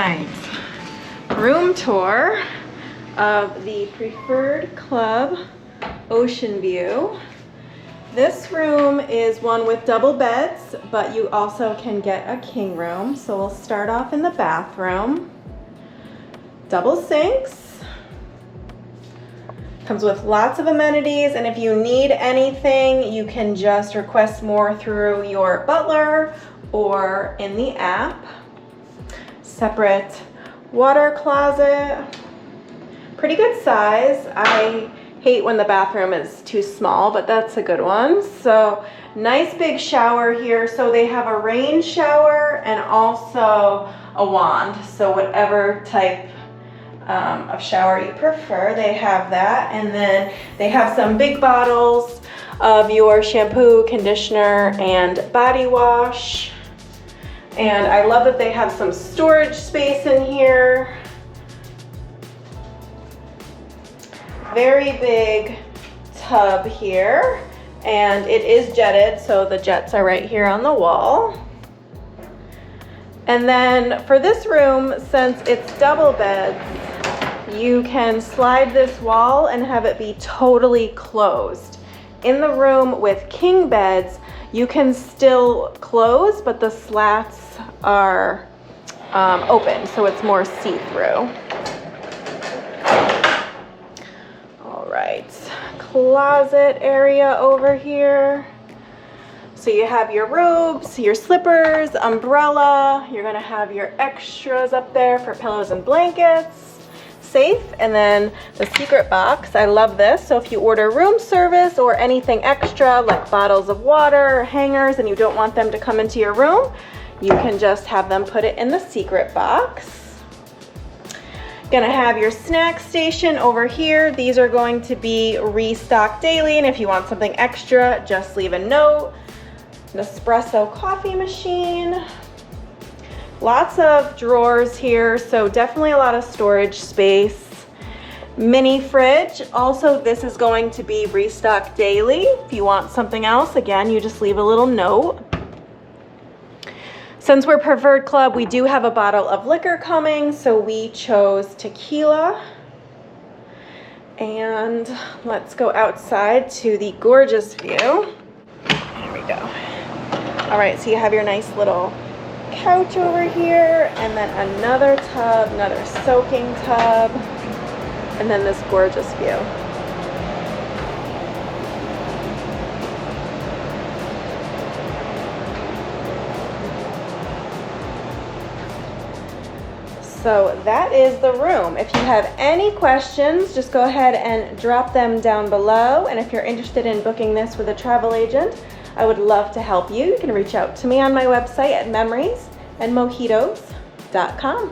right, room tour of the Preferred Club Ocean View. This room is one with double beds, but you also can get a king room. So we'll start off in the bathroom. Double sinks. Comes with lots of amenities, and if you need anything, you can just request more through your butler or in the app. Separate water closet. Pretty good size. I hate when the bathroom is too small, but that's a good one. So nice big shower here. So they have a rain shower and also a wand. So whatever type of shower you prefer, they have that. And then they have some big bottles of your shampoo, conditioner, and body wash. And I love that they have some storage space in here. Very big tub here, and it is jetted, so the jets are right here on the wall. And then for this room, since it's double beds, you can slide this wall and have it be totally closed. In the room with king beds, you can still close, but the slats are open, so it's more see-through. Right, closet area over here. So you have your robes, your slippers, umbrella. You're gonna have your extras up there for pillows and blankets. Safe, and then the secret box. I love this. So if you order room service or anything extra like bottles of water or hangers and you don't want them to come into your room, you can just have them put it in the secret box. Gonna have your snack station over here. These are going to be restocked daily, and if you want something extra, just leave a note. An espresso coffee machine. Lots of drawers here, so definitely a lot of storage space. Mini fridge. Also, this is going to be restocked daily. If you want something else, again, you just leave a little note. Since we're Preferred Club, we do have a bottle of liquor coming, so we chose tequila. And let's go outside to the gorgeous view. There we go. All right, so you have your nice little couch over here, and then another tub, another soaking tub, and then this gorgeous view. So that is the room. If you have any questions, just go ahead and drop them down below. And if you're interested in booking this with a travel agent, I would love to help you. You can reach out to me on my website at memoriesandmojitos.com.